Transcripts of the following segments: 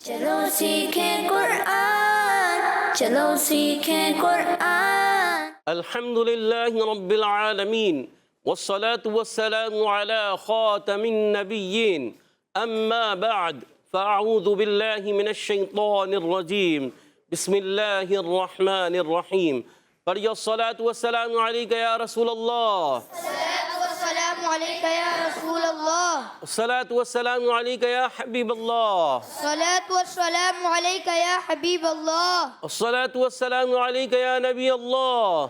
چلو سیکھیں قرآن، چلو سیکھیں قرآن۔ الحمد للہ رب العالمین والصلاة والسلام على خاتم النبیین اما بعد فاعوذ باللہ من الشیطان الرجیم بسم اللہ الرحمن الرحیم پڑھیے الصلاة والسلام علیکہ یا رسول اللہ، السلام علیکہ یا رسول اللہ، الصلاة والسلام علیکہ یا حبیب اللہ، الصلاۃ والسلام علیکہ یا حبیب اللہ، الصلاة والسلام علیکہ یا نبی اللہ،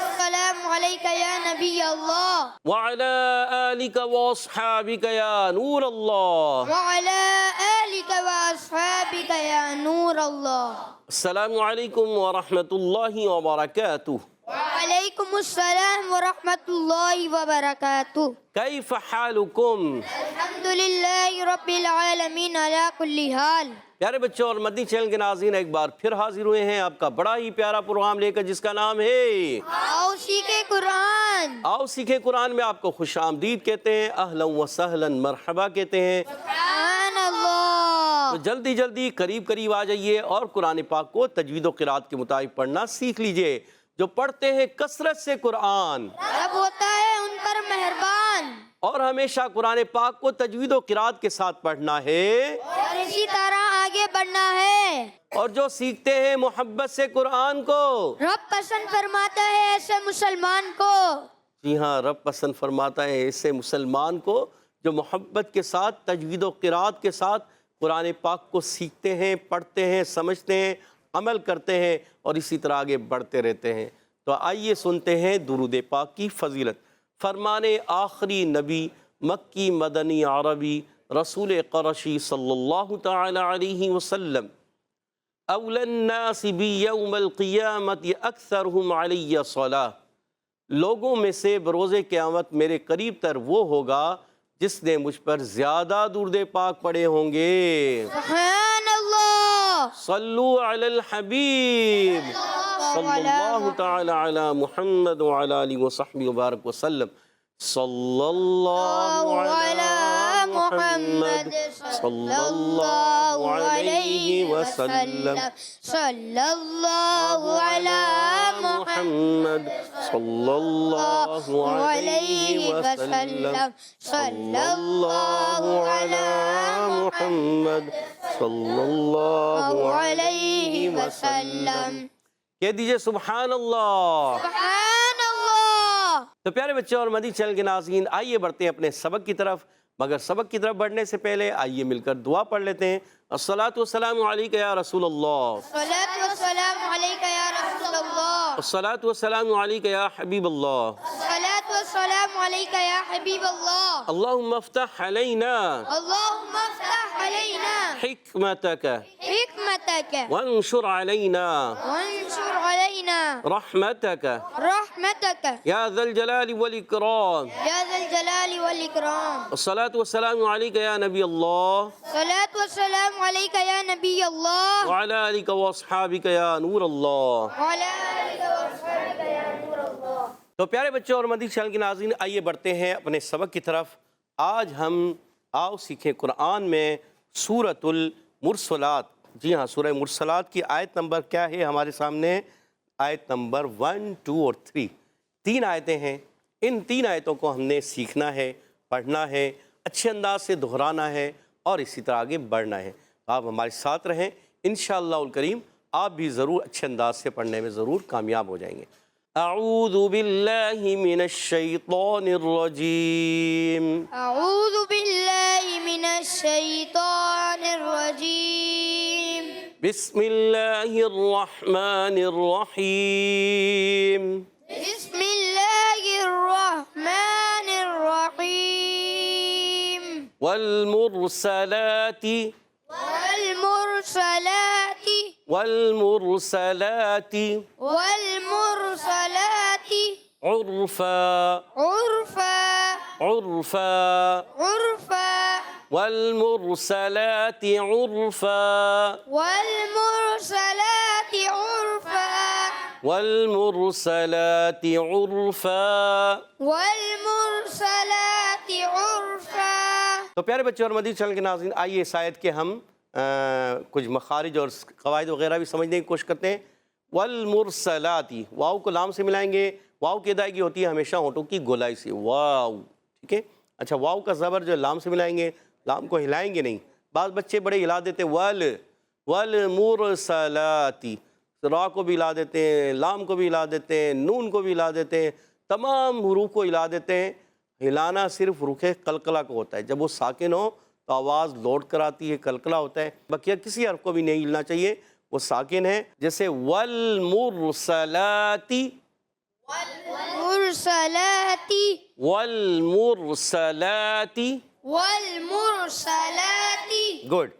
السلام علیکہ یا نبی اللہ، وعلى آلک واصحابک یا نور اللہ۔ وعلی آلک واصحابک یا نور اللہ۔ السلام علیکم ورحمۃ اللہ وبرکاتہ۔ وعلیکم السلام ورحمۃ اللہ وبرکاتہ۔ کیف حالکم؟ الحمدللہ رب العالمین علی کل حال۔ پیارے بچوں اور مدنی چینل کے ناظرین، ایک بار پھر حاضر ہوئے ہیں آپ کا بڑا ہی پیارا پروگرام لے کر، جس کا نام ہے آؤ سیکھیں قرآن۔ آؤ سیکھیں قرآن میں آپ کو خوش آمدید کہتے ہیں، اہلا و سہلا مرحبا کہتے ہیں۔ سبحان اللہ۔ تو جلدی جلدی قریب آ جائیے اور قرآن پاک کو تجوید و قرات کے مطابق پڑھنا سیکھ لیجئے۔ جو پڑھتے ہیں کثرت سے قرآن، رب ہوتا ہے ان پر مہربان، اور ہمیشہ قرآن پاک کو تجوید و قرات کے ساتھ پڑھنا ہے، اور اسی طرح آگے بڑھنا ہے۔ اور جو سیکھتے ہیں محبت سے قرآن کو، رب پسند فرماتا ہے ایسے مسلمان کو۔ جی ہاں، رب پسند فرماتا ہے ایسے مسلمان کو جو محبت کے ساتھ تجوید و قرات کے ساتھ قرآن پاک کو سیکھتے ہیں، پڑھتے ہیں، سمجھتے ہیں، عمل کرتے ہیں اور اسی طرح آگے بڑھتے رہتے ہیں۔ تو آئیے سنتے ہیں درود پاک کی فضیلت۔ فرمان آخری نبی مکی مدنی عربی رسول قرشی صلی اللہ تعالی علیہ وسلم، اولی الناس بی یوم القیامت اکثرہم علی صلاۃ، لوگوں میں سے بروز قیامت میرے قریب تر وہ ہوگا جس نے مجھ پر زیادہ درود پاک پڑھے ہوں گے۔ سبحان اللہ۔ صلو علی الحبیب صلی اللہ تعالی علی محمد وعلی آلہ وصحبہ وبارک وسلم۔ صلی اللہ علی محمد صلی اللہ علیہ وسلم۔ صلی اللہ علی محمد صلی اللہ علیہ وسلم۔ صلی اللہ علی محمد صلی اللہ علیہ وسلم۔ کہہ دیجئے سبحان اللہ۔ سبحان اللہ۔ تو پیارے بچوں اور مدنی چینل کے ناظرین، آئیے بڑھتے ہیں اپنے سبق کی طرف، مگر سبق کی طرف بڑھنے سے پہلے آئیے مل کر دعا پڑھ لیتے ہیں۔ الصلاۃ والسلام علیکہ یا رسول اللہ، الصلاۃ والسلام علیکہ یا رسول اللہ، الصلاۃ والسلام علیکہ یا حبیب اللہ، الصلاۃ والسلام علیکہ یا حبیب اللہ۔ اللہم افتح علینا اللہم افتح علینا حکمتک حکمتک وانشر علینا وانشر علینا رحمتک رحمتک یا ذا الجلال والاکرام۔ یا ذا الجلال والاکرام۔ الصلاۃ والسلام علیکہ یا نبی اللہ الصلاۃ والسلام علیکہ یا نبی اللہ، وعلی آلک واصحابک یا نور اللہ۔ وعلی آلک واصحابک یا نور اللہ۔ تو پیارے بچوں اور مدنی چینل کے ناظرین، آئیے بڑھتے ہیں اپنے سبق کی طرف۔ آج ہم آؤ سیکھیں قرآن میں سورۃ المرسلات، جی ہاں، سورہ مرسلات کی آیت نمبر کیا ہے ہمارے سامنے؟ آیت نمبر 1، 2 اور 3، 3 آیتیں ہیں۔ ان 3 آیتوں کو ہم نے سیکھنا ہے، پڑھنا ہے، اچھے انداز سے دہرانا ہے اور اسی طرح آگے بڑھنا ہے۔ آپ ہمارے ساتھ رہیں، انشاءاللہ الکریم آپ بھی ضرور اچھے انداز سے پڑھنے میں ضرور کامیاب ہو جائیں گے۔ اعوذ باللہ من الشیطان الرجیم، اعوذ باللہ من الشیطان الرجیم، بسم اللہ الرحمن الرحیم، بسم اللہ الرحمن الرحیم، والمرسلات والمرسلات والمرسلات والمرسلات عرفا عرفا عرفا عرفا والمرسلات عرفا والمرسلات عرفا والمرسلات عرفا۔ والمرسلات عرفا۔ تو پیارے بچے اور مدنی چینل کے ناظرین، آئیے اس آیت کے ہم کچھ مخارج اور قواعد وغیرہ بھی سمجھنے کی کوشش کرتے ہیں۔ والمرسلاتی، واؤ کو لام سے ملائیں گے، واؤ کی ادائیگی ہوتی ہے ہمیشہ ہونٹوں کی گولائی سے، واو، ٹھیک ہے۔ اچھا، واؤ کا زبر جو لام سے ملائیں گے، لام کو ہلائیں گے نہیں، بعض بچے بڑے ہلا دیتے والمرسلاتی، را کو بھی ہلا دیتے ہیں، لام کو بھی ہلا دیتے ہیں، نون کو بھی ہلا دیتے ہیں، تمام حروف کو ہلا دیتے ہیں۔ ہلانا صرف رخ قلقلہ کو ہوتا ہے، جب وہ ساکن ہو تو آواز لوٹ کر آتی ہے، قلقلہ ہوتا ہے، بقیہ کسی حرف کو بھی نہیں ہلنا چاہیے، وہ ساکن ہے۔ جیسے والمرسلاتی، مرسلاتی والمرسلاتی، والمرسلاتی۔ گڈ۔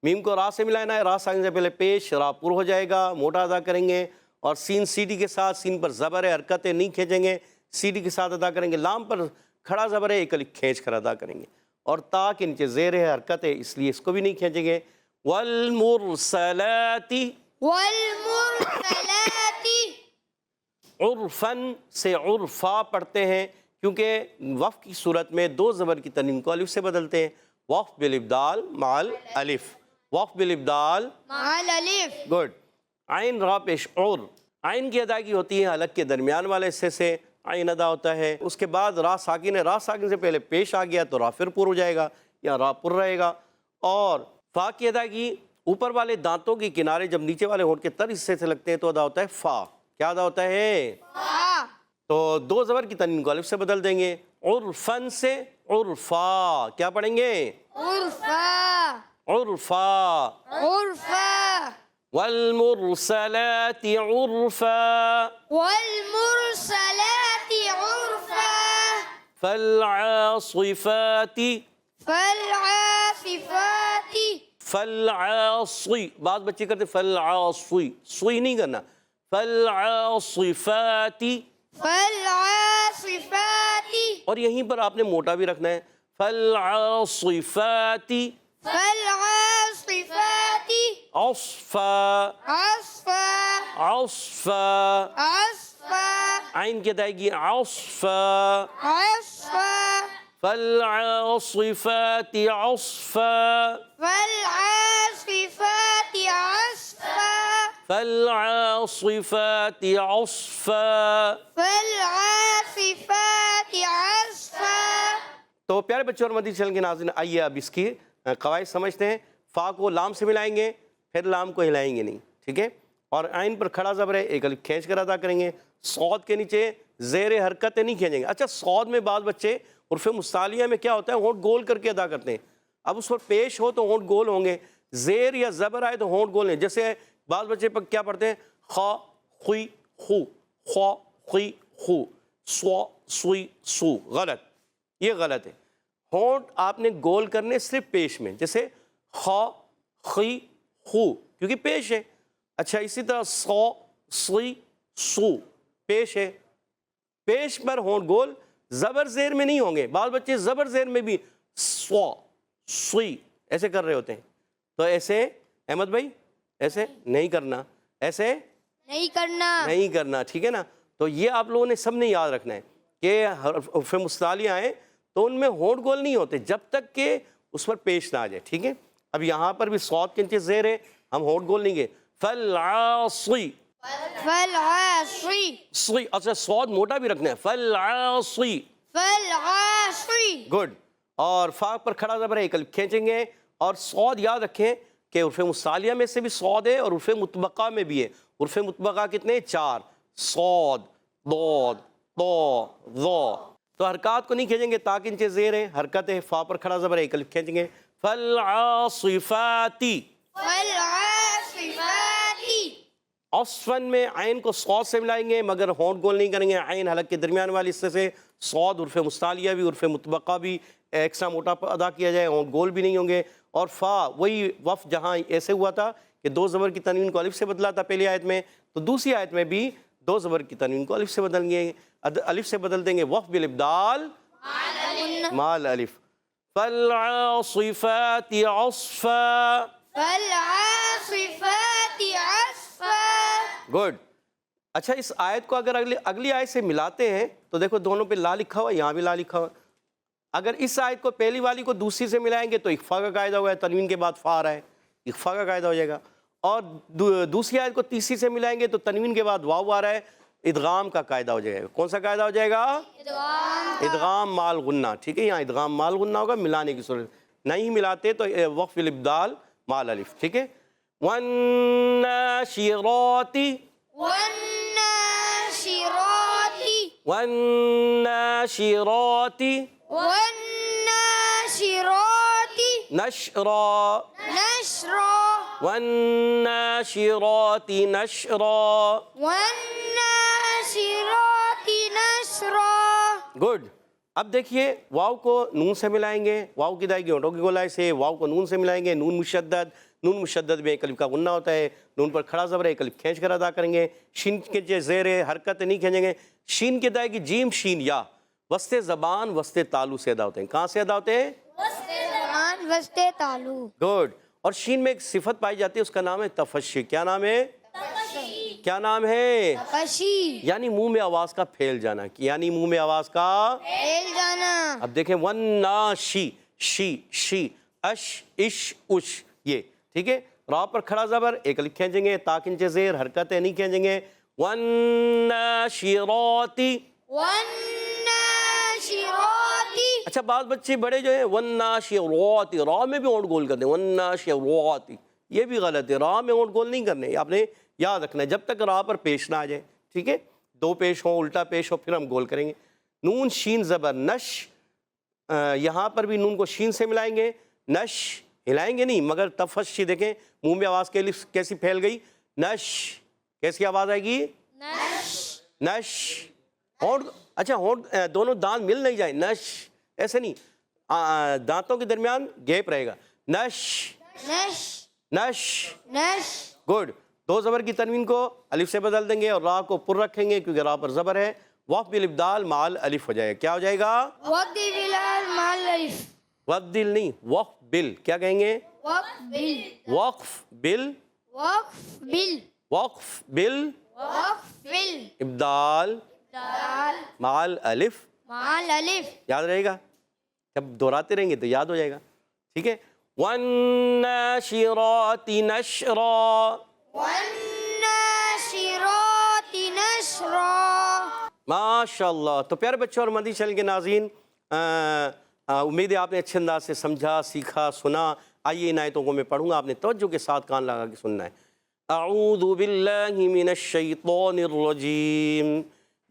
میم کو را سے ملانا ہے، را ساکن سے پہلے پیش، را پر ہو جائے گا، موٹا ادا کریں گے، اور سین سیٹی کے ساتھ، سین پر زبر ہے، حرکتیں نہیں کھینچیں گے، سیٹی کے ساتھ ادا کریں گے، لام پر کھڑا زبر ہے، ایک الف کھینچ کر ادا کریں گے، اور تا کے نیچے زیر ہے، حرکت ہے، اس لیے اس کو بھی نہیں کھینچیں گے۔ والمرسلاتی، والمرسلاتی۔ عرفاً سے عرفا پڑھتے ہیں، کیونکہ وقف کی صورت میں دو زبر کی تنوین کو الف سے بدلتے ہیں، وقف بالابدال مع الالف، وقف بالابدال مع الالف۔ گڈ۔ عین را پیش عور، عین کی ادائیگی ہوتی ہے حلق کے درمیان والے حصے سے، عین ادا ہوتا ہے، اس کے بعد را ساکن ہے، را ساکن سے پہلے پیش آ گیا تو را پھر پر ہو جائے گا یا را پر رہے گا، اور فا کی ادائیگی اوپر والے دانتوں کے کنارے جب نیچے والے ہونٹ کے تر حصے سے لگتے ہیں تو ادا ہوتا ہے فا۔ کیا ادا ہوتا ہے؟ ہاں۔ تو دو زبر کی تنوین کو الف سے بدل دیں گے، عرفاً سے عرفا، کیا پڑھیں گے؟ عرفا، عرفا۔ عرفا، والمرسلات عرفا، والمرسلات عرفا، فالعاصفات، فالعاصفات، فالعاصی، بعض بچے کرتے فالعاصی، سوئی نہیں کرنا، فالعاصفات، فالعاصفات، اور یہیں پر آپ نے موٹا بھی رکھنا ہے، فالعاصفات فالعاصفات، عصفا، عصفا، عصفا، عصفا، عین کی ادائیگی عصفا، عصفا، فالعاصفات عصفا، فالعاصفات عصفا، فالعاصفات عصفا۔ فالعاصفات عصفا۔ تو پیارے بچوں اور مدنی چینل کے ناظرین، آئیے اب اس کی قواعد سمجھتے ہیں۔ فا کو لام سے ملائیں گے، پھر لام کو ہلائیں گے نہیں، ٹھیک ہے، اور عین پر کھڑا زبر ہے، ایک الف کھینچ کر ادا کریں گے، صاد کے نیچے زیر حرکتیں نہیں کھینچیں گے۔ اچھا، صاد میں بعض بچے عرف مستعلیہ میں کیا ہوتا ہے، ہونٹ گول کر کے ادا کرتے ہیں، اب اس پر پیش ہو تو ہونٹ گول ہوں گے، زیر یا زبر آئے تو ہونٹ گول ہیں، جیسے بعض بچے پر کیا پڑھتے ہیں، خا خوی خو، خا خوی خو، سوا سوئی سو، غلط، یہ غلط ہے۔ ہونٹ آپ نے گول کرنے صرف پیش میں، جیسے خا خی خو، کیونکہ پیش ہے۔ اچھا، اسی طرح سو سوئی سو، پیش ہے، پیش پر ہونٹ گول، زبر زیر میں نہیں ہوں گے، بعض بچے زبر زیر میں بھی سوا سوئی ایسے کر رہے ہوتے ہیں، تو ایسے احمد بھائی ایسے نہیں کرنا، ایسے نہیں کرنا، نہیں کرنا، ٹھیک ہے نا۔ تو یہ آپ لوگوں نے سب نے یاد رکھنا ہے کہ حرف مستعلیہ آئیں تو ان میں ہونٹ گول نہیں ہوتے جب تک کہ اس پر پیش نہ آ جائے، ٹھیک ہے۔ اب یہاں پر بھی صاد کے نیچے زیر ہے، ہم ہونٹ گول نہیں گے، فالعاصی، فالعاصی، صی، اچھا صاد موٹا بھی رکھنا ہے، فالعاصی، فالعاصی، گڈ، اور فا پر کھڑا زبر ہے، ایک الف کھینچیں گے، اور صاد یاد رکھیں کہ عرف مستعلیہ میں سے بھی صاد ہے اور عرف مطبقہ میں بھی ہے۔ عرف مطبقہ کتنے؟ 4، صاد، ضاد، طا، ظا، تو حرکات کو نہیں کھینچیں گے، تا کے نیچے زیر ہے، حرکت ہے، فا پر کھڑا زبر ہے، ایک الف کھینچیں گے، فالعاصفاتی، فالعاصفاتی، عصفاً میں عین کو صاد سے ملائیں گے مگر ہونٹ گول نہیں کریں گے، عین حلق کے درمیان والی حصے سے، صاد عرف مستعلیہ بھی عرف مطبقہ بھی ایکسٹرا موٹا ادا کیا جائے، ہونٹ گول بھی نہیں ہوں گے، اور فا وہی وف جہاں ایسے ہوا تھا کہ دو زبر کی تنوین کو الف سے بدلا تھا پہلی آیت میں، تو دوسری آیت میں بھی دو زبر کی تنوین کو الف سے بدل گے، الف سے بدل دیں گے، وف بالابدال مال الف، فالعاصفات عصفا، فالعاصفات عصفا۔ گڈ۔ اچھا، اس آیت کو اگر اگلی آیت سے ملاتے ہیں تو دیکھو دونوں پہ لا لکھا ہوا ہے، یہاں بھی لا لکھا ہوا ہے، اگر اس آیت کو پہلی والی کو دوسری سے ملائیں گے تو اخفا کا قاعدہ ہوا ہے، تنوین کے بعد فا آ رہا ہے، اخفا کا قاعدہ ہو جائے گا. اور دوسری آیت کو تیسری سے ملائیں گے تو تنوین کے بعد واو آ رہا ہے, ادغام کا قاعدہ ہو جائے گا. کون سا قاعدہ ہو جائے گا؟ ادغام مال غنہ. ٹھیک ہے, یہاں ادغام مال غنہ ہوگا ملانے کی صورت, نہیں ملاتے تو وقف الابدال مال الف. ٹھیک ہے, والناشرات والناشرات والناشرات والناشرات نشرا نشرا والناشرات نشرا. والناشرات نشرا. گڈ. اب دیکھیے واو کو نون سے ملائیں گے, واو کی دائیں گے اونٹوں کی گولائی سے, واو کو نون سے ملائیں گے, نون مشدد, نون مشدد میں ایک الف کا غنہ ہوتا ہے, نون پر کھڑا زبر ہے, ایک الف کھینچ کر ادا کریں گے. شین کے زیر حرکت نہیں کھینچیں گے. شین کی دائیں گی جیم شین یا, وسط زبان وسط تالو سے ادا ہوتے ہیں. کہاں سے ادا ہوتے ہیں؟ زبان وسط تالو. گڈ. اور شین میں ایک صفت پائی جاتی ہے, اس کا نام ہے تفشی. کیا نام ہے؟ کیا نام ہے؟ تفشی, یعنی منہ میں آواز کا پھیل جانا, یعنی منہ میں آواز کا پھیل جانا. اب دیکھیں ون نا شی, شی شی, اش اش اش, یہ ٹھیک ہے. را پر کھڑا زبر, ایک الف کھینچیں گے, تا کے نیچے زیر, حرکتیں نہیں کھینچیں گے. ون ناشراتی. والناشرات. اچھا بعض بچے بڑے جو ہیں ون ناشراتی, را میں بھی اونٹ گول کرتے ہیں, ون ناشراتی, یہ بھی غلط ہے. را میں اونٹ گول نہیں کرنے, آپ نے یاد رکھنا ہے جب تک را پر پیش نہ آ جائے. ٹھیک ہے, دو پیش ہوں, الٹا پیش ہو, پھر ہم گول کریں گے. نون شین زبر نش, یہاں پر بھی نون کو شین سے ملائیں گے, نش ہلائیں گے نہیں, مگر تفشی دیکھیں منہ میں آواز کیسی پھیل گئی, نش, کیسی آواز آئے گی؟ نش. نش. ہونٹ, اچھا ہونٹ دونوں دانت مل نہیں جائیں, نش ایسے نہیں, دانتوں کے درمیان گیپ رہے گا. نش نش. نش. نش. گڈ. دو زبر کی تنوین کو الف سے بدل دیں گے اور را کو پر رکھیں گے کیونکہ را پر زبر ہے. وقف بالابدال مال الف ہو جائے گا. کیا ہو جائے گا؟ وقف بلال مال الف. وقف نہیں, وقف بل. کیا کہیں گے؟ وقف بل. وقف بل. وقف بل. وقف بل وقف بل. ابدال دال مال الف. مال الف. یاد رہے گا, جب دہراتے رہیں گے تو یاد ہو جائے گا. ٹھیک ہے. والناشرات نشرا. والناشرات نشرا. ماشاء اللہ. تو پیارے بچوں اور مدنی چینل کے ناظرین, امید ہے آپ نے اچھے انداز سے سمجھا, سیکھا, سنا. آئیے ان آیتوں کو میں پڑھوں گا, آپ نے توجہ کے ساتھ کان لگا کے سننا ہے. اعوذ باللہ من الشیطان الرجیم,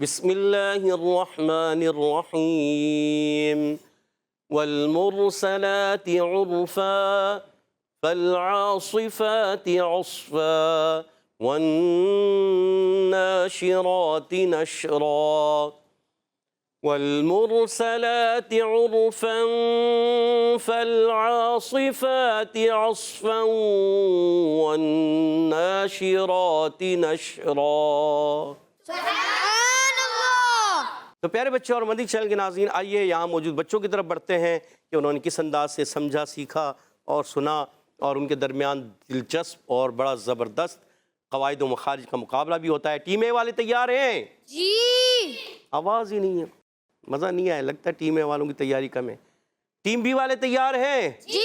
بسم اللہ الرحمن الرحیم. والمرسلات عرفا فالعاصفات عصفا والناشرات نشرا. والمرسلات عرفا فالعاصفات عصفا والناشرات نشرا. سبحان اللہ. تو پیارے بچوں اور مدنی چینل کے ناظرین, آئیے یہاں موجود بچوں کی طرف بڑھتے ہیں کہ انہوں نے کس انداز سے سمجھا, سیکھا اور سنا, اور ان کے درمیان دلچسپ اور بڑا زبردست قواعد و مخارج کا مقابلہ بھی ہوتا ہے. ٹیم اے والے تیار ہیں؟ جی. آواز ہی نہیں ہے, مزہ نہیں آیا, لگتا ہے ٹیم اے والوں کی تیاری کم ہے. ٹیم بی والے تیار ہیں؟ جی.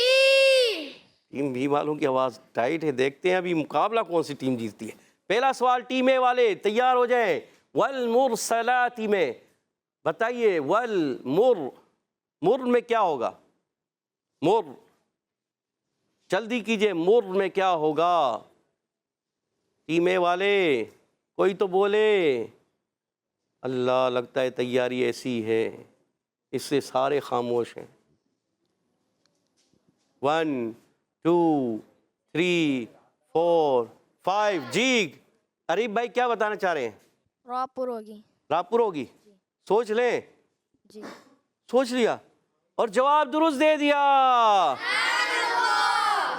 ٹیم بی والوں کی آواز ٹائٹ ہے, دیکھتے ہیں ابھی مقابلہ کون سی ٹیم جیتتی ہے. پہلا سوال ٹیم اے والے تیار ہو جائیں. والمرسلات میں بتائیے, مر میں کیا ہوگا؟ مر, جلدی کیجئے, مر میں کیا ہوگا؟ ٹیم اے والے کوئی تو بولے. اللہ, لگتا ہے تیاری ایسی ہے اس سے سارے خاموش ہیں. 1 2 3 4 5. جی عریب بھائی کیا بتانا چاہ رہے ہیں؟ راپور ہوگی. راپور ہوگی. سوچ لیں. جی. سوچ لیا اور جواب درست دے دیا.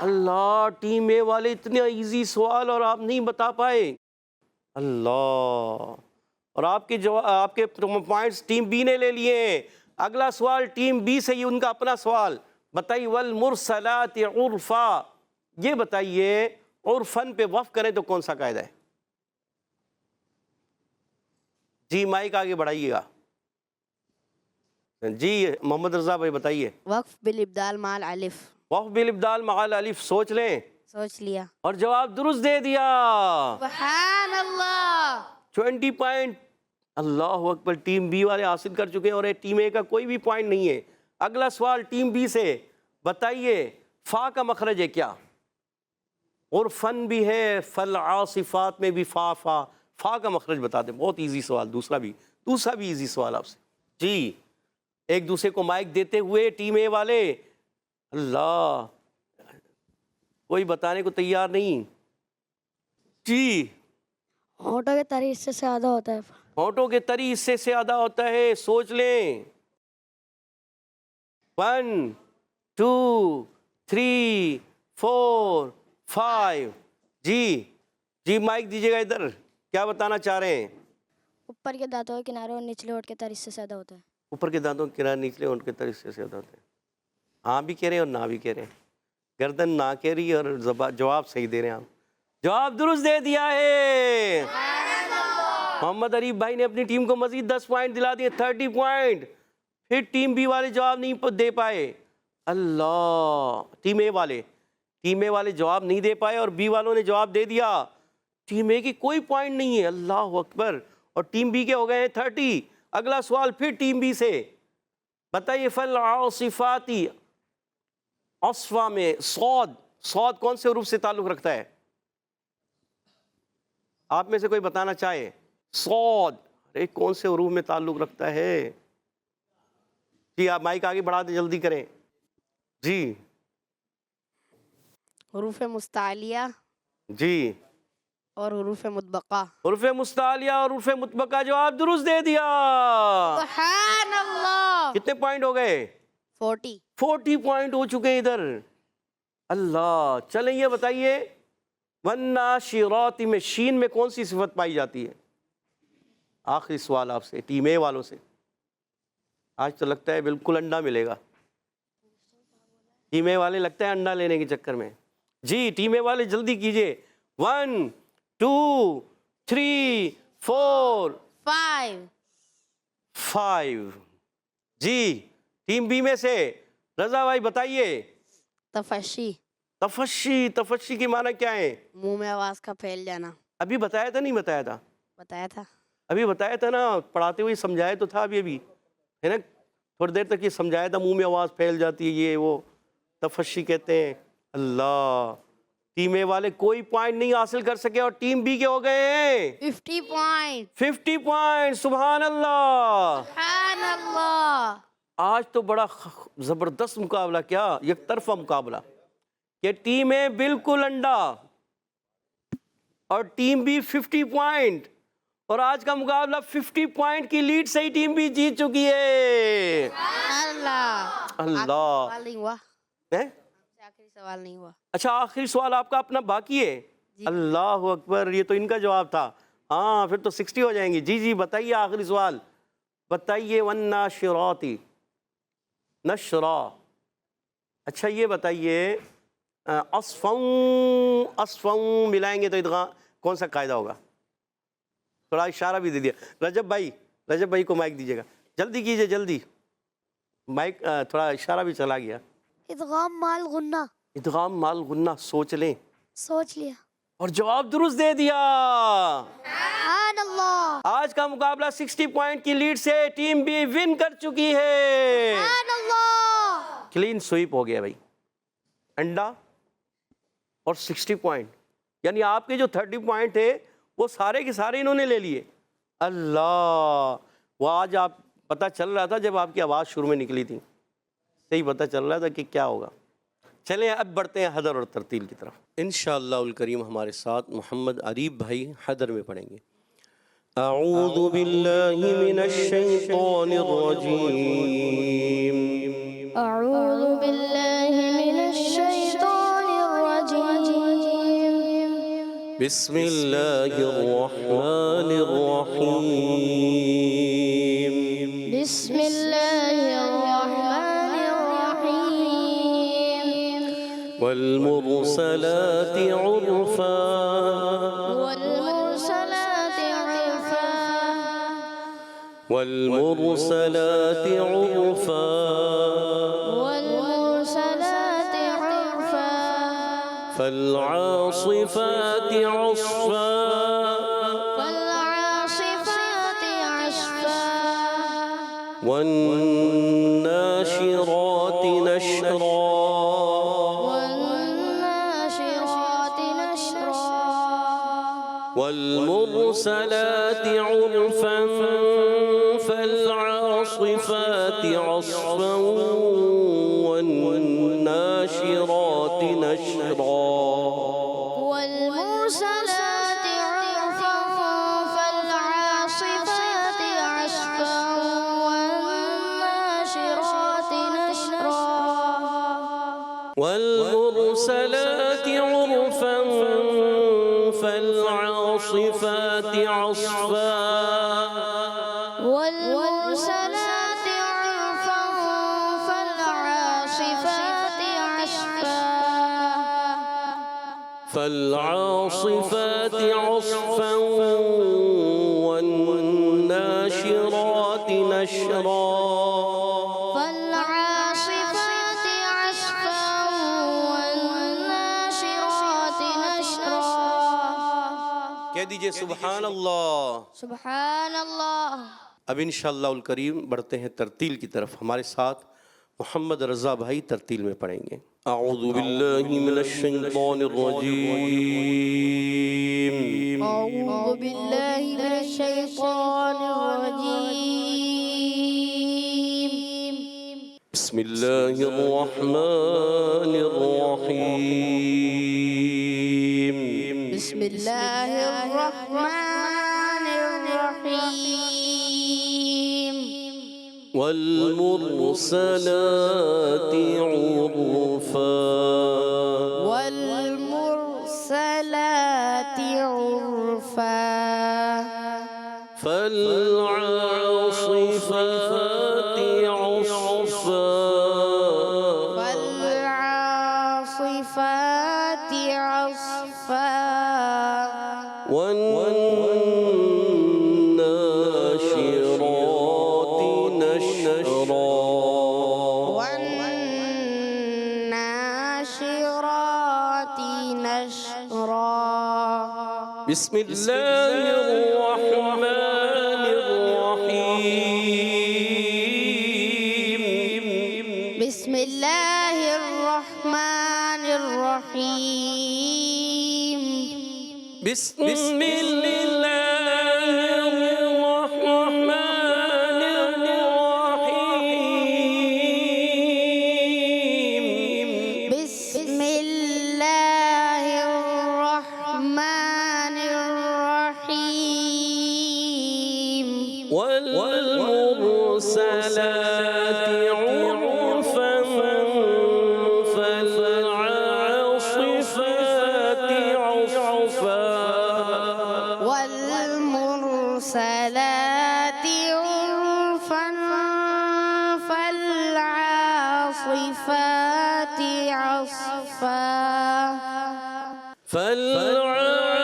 اللہ, ٹیم اے والے اتنا ایزی سوال اور آپ نہیں بتا پائے. اللہ, اور آپ کے پوائنٹس ٹیم بی نے لے لیے ہیں. اگلا سوال ٹیم بی سے ہی ان کا اپنا سوال. بتائیے والمرسلات عرفا, یہ بتائیے عرفن پہ وقف کریں تو کون سا قاعدہ ہے؟ جی مائک آگے بڑھائیے گا. جی محمد رضا بھائی بتائیے. وقف بالابدال مع الف. وقف بالابدال مع الف. سوچ لیں. سوچ لیا. اور جواب درست دے دیا. سبحان اللہ. 20 پوائنٹ اللہ اکبر ٹیم بی والے حاصل کر چکے ہیں اور ٹیم اے کا کوئی بھی پوائنٹ نہیں ہے. اگلا سوال ٹیم بی سے. بتائیے فا کا مخرج ہے کیا؟ عرفن بھی ہے، فالعاصفات میں بھی فا فا کا مخرج بتا دیں. بہت ایزی سوال. دوسرا بھی ایزی سوال آپ سے. جی ایک دوسرے کو مائک دیتے ہوئے ٹیم اے والے. اللہ کوئی بتانے کو تیار نہیں. جی ہونٹوں کے تری حصے سے آدھا ہوتا ہے. ہونٹوں کے تری حصے سے آدھا ہوتا ہے. سوچ لیں. 1 2 3 4 5. جی مائک دیجیے گا ادھر. کیا بتانا چاہ رہے ہیں؟ اوپر کے دانتوں کے کنارے اور نچلے ہونٹ کے تری حصے سے آدھا ہوتا ہے. اوپر کے دانتوں کے کنارے نچلے ہونٹ کے تری حصے سے آدھا ہوتا ہے. ہاں بھی کہہ رہے ہیں اور نہ بھی کہہ رہے ہیں. گردن نہ کہہ رہی اور جواب صحیح دے رہے ہیں آپ. جواب درست دے دیا ہے. محمد عریف بھائی نے اپنی ٹیم کو مزید 10 پوائنٹ دلا دیے. 30 پوائنٹ. پھر ٹیم بی والے جواب نہیں دے پائے. اللہ ٹیم اے والے جواب نہیں دے پائے اور بی والوں نے جواب دے دیا. ٹیم اے کی کوئی پوائنٹ نہیں ہے. اللہ اکبر. اور ٹیم بی کے ہو گئے ہیں 30. اگلا سوال پھر ٹیم بی سے. بتائیے فالعاصفاتی عصفہ میں صاد کون سے حروف سے تعلق رکھتا ہے؟ آپ میں سے کوئی بتانا چاہے؟ صاد ارے کون سے حروف میں تعلق رکھتا ہے؟ جی آپ مائک آگے بڑھا دیں جلدی کریں. جی حروف مستعلیہ جی اور حروف مطبقہ. حروف مستعلیہ اور حروف مطبقہ. جواب درست دے دیا. سبحان اللہ. کتنے پوائنٹ ہو گئے؟ 40 پوائنٹ ہو چکے ادھر. اللہ چلیں یہ بتائیے والناشرات میں شین میں کون سی صفت پائی جاتی ہے؟ آخری سوال آپ سے ٹیم اے والوں سے. آج تو لگتا ہے بالکل انڈا ملے گا. ٹیم اے والے لگتا ہے انڈا لینے کے چکر میں. جی ٹیم اے والے جلدی کیجئے. 1 2 3 4 5. جی ٹیم بی میں سے رضا بھائی بتائیے. تفشی کی معنی کیا ہے؟ منہ میں آواز کا پھیل جانا. ابھی بتایا تھا نہیں بتایا تھا؟ بتایا تھا. ابھی بتایا تھا نا. پڑھاتے ہوئے سمجھایا تو تھا ابھی ہے نا. تھوڑی دیر تک یہ سمجھایا تھا منہ میں آواز پھیل جاتی ہے یہ وہ تفشی کہتے ہیں. اللہ ٹیم اے والے کوئی پوائنٹ نہیں حاصل کر سکے اور ٹیم بی کے ہو گئے ہیں 50 پوائنٹ. 50 پوائنٹ. سبحان اللہ. سبحان اللہ. آج تو بڑا زبردست مقابلہ. کیا یک طرفہ مقابلہ کہ ٹیم اے بالکل انڈا اور ٹیم بی 50 پوائنٹ. اور آج کا مقابلہ 50 پوائنٹ کی لیڈ سے ہی ٹیم بی جیت چکی ہے. اللہ سوال نہیں ہوا. آخری سوال نہیں ہوا. اچھا آخری سوال آپ کا اپنا باقی ہے. اللہ اکبر. یہ تو ان کا جواب تھا. ہاں پھر تو 60 ہو جائیں گے. جی بتائیے آخری سوال. بتائیے والناشراتی نشرا. اچھا یہ بتائیے اصفوں ملائیں گے تو ادغام کون سا قاعدہ ہوگا؟ تھوڑا اشارہ بھی دے دیا. رجب بھائی کو مائک دیجیے گا. جلدی کیجیے جلدی. مائک تھوڑا اشارہ بھی چلا گیا. ادغام مال غنہ. ادغام مال غنہ. سوچ لیں. سوچ لیا اور جواب درست دے دیا. سبحان اللہ. آج کا مقابلہ 60 پوائنٹ کی لیڈ سے ٹیم بی ون کر چکی ہے. سبحان اللہ. کلین سویپ ہو گیا بھائی. انڈا اور 60 پوائنٹ یعنی آپ کے جو 30 پوائنٹ تھے وہ سارے کے سارے انہوں نے لے لیے. اللہ وہ آج آپ پتہ چل رہا تھا جب آپ کی آواز شروع میں نکلی تھی. صحیح پتہ چل رہا تھا کہ کیا ہوگا. چلیں اب بڑھتے ہیں حدر اور ترتیل کی طرف. انشاءاللہ الکریم ہمارے ساتھ محمد عریف بھائی حدر میں پڑھیں گے. اعوذ باللہ من الشیطان الرجیم. اعوذ باللہ من الشیطان الرجیم. بسم اللہ الرحمن الرحیم. بسم اللہ الرحمن الرحیم. والمرسلات عرفا. والمرسلات عرفا. والمرسلات عرفا. والمرسلات عرفا. فالعاصفات عصفا فالعاصفات عصفا والناشرات نشرا والناشرات نشرا والمرسلات عرفا فالعاصفات عصفا والناشرات نشرا والمرسلات عرفا فالعاصفات عصفا والناشرات نشرا والمرسلات عرفا فالعاصفات عصفا والمرسلات عرفا فالعاصفات عصفا فالعاصفات عصفا والناشرات نشرا فالعاصفات عصفا والناشرات نشرا کہہ دیجئے سبحان اللہ۔ سبحان اللہ۔ اب انشاءاللہ الکریم بڑھتے ہیں ترتیل کی طرف، ہمارے ساتھ محمد رضا بھائی ترتیل میں پڑھیں گے۔ اعوذ باللہ من الشیطان الرجیم، أعوذ بالله من الشيطان الرجيم. بسم اللہ الرحمن الرحیم، بسم الله الرحمن الرحيم. والمرسلات عرفا والمرسلات عرفا فالعاصفات عصفا فالعاصفات عصفا والناشرات نشرا والناشرات نشرا بسم اللہ الرحمن الرحیم، بسم الله الرحمن الرحيم. بسم اللہ الرحمن الرحیم، بسم الله الرحمن الرحيم. والمرسلات عرفا فالعاصفات عصفا والمرسلات عرفا فالعاصفات عصفا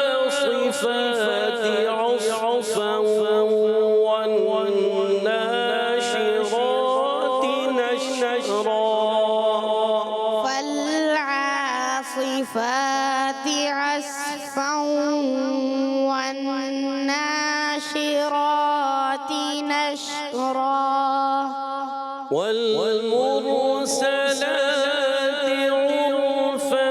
فالعاصفات عصفا والناشرات نشرا فالعاصفات عصفا والناشرات نشرا والمرسلات عرفا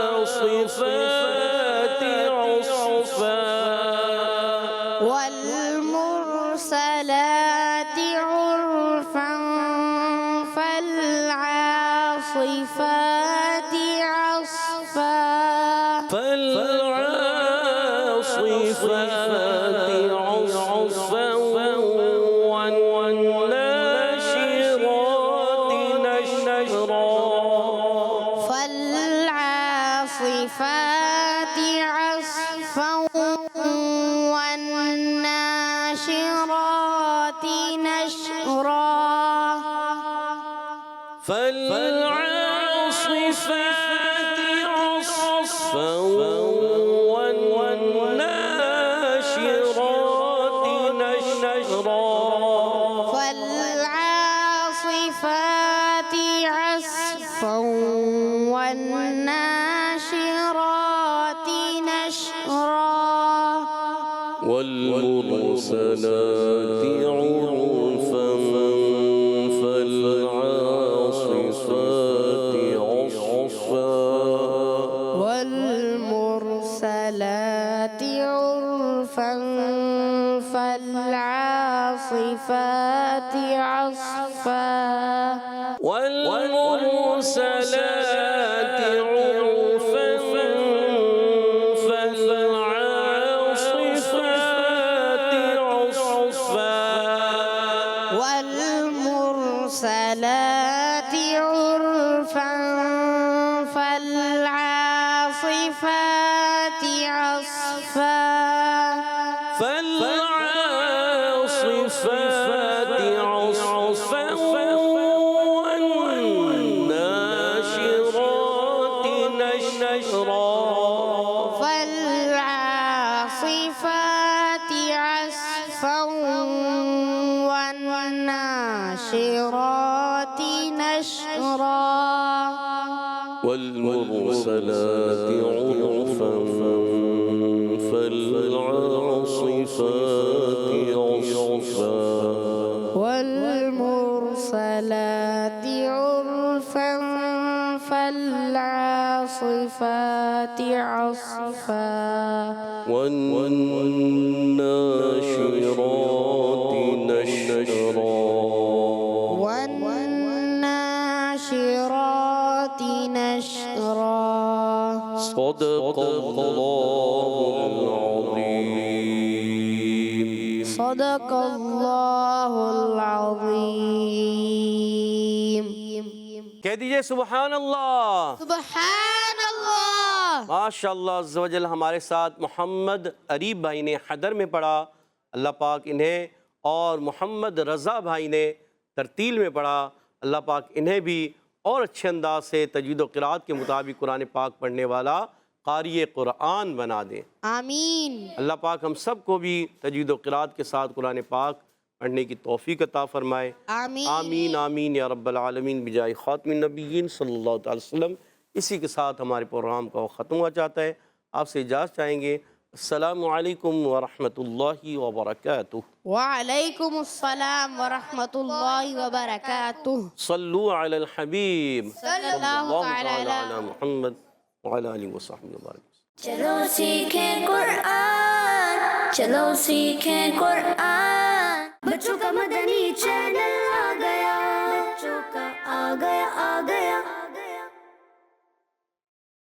فالعاصفات عصفا والمرسلات عرفا فالعاصفات عصفا فالعاصفات عصفا والناشرات نشرا فالعاصفات عصفا والناشرات نشرا فالعاصفات عصفا والناشرات نشرا فالعاصفات عصفا والناشرات نشرا والمرسلات عرفا فالعاصفات عصفا والمرسلات عرفا فالعاصفات عصفا والمرسلات عرفا فالعاصفات عصفا والمرسلات عرفا فالعاصفات عصفا فالعاصفات عصفا والناشرات نشرا فالعاصفات عصفا والناشرات نشرا والمرسلات عرفا فالعاصفات عصفا والمرسلات عرفا فالعاصفات عصفا والناشرات نشرا والناشرات نشرا صدق الله العظيم صدق الله العظيم کہہ دیجئے سبحان اللہ سبحان اللہ ماشاءاللہ عز و جل. ہمارے ساتھ محمد عریب بھائی نے حدر میں پڑھا، اللہ پاک انہیں، اور محمد رضا بھائی نے ترتیل میں پڑھا، اللہ پاک انہیں بھی اور اچھے انداز سے تجوید و قرآت کے مطابق قرآن پاک پڑھنے والا قاری قرآن بنا دیں. آمین. اللہ پاک ہم سب کو بھی تجوید و قرآت کے ساتھ قرآن پاک پڑھنے کی توفیق عطا فرمائے. آمین آمین آمین یا رب العالمین بجائے خاتم النبیین صلی اللہ تعالی وسلم. اسی کے ساتھ ہمارے پروگرام کا ختم ہوا چاہتا ہے. آپ سے اجازت چاہیں گے. السلام علیکم ورحمۃ اللہ وبرکاتہ. وعلیکم السلام ورحمۃ اللہ وبرکاتہ. صلو علی الحبیب صلی اللہ تعالی علی علی محمد وعلی آلہ وصحبہ وبارک. چلو سیکھیں قرآن، چلو سیکھیں قرآن. بچوں کا مدنی چینل آ گیا، بچوں کا آ گیا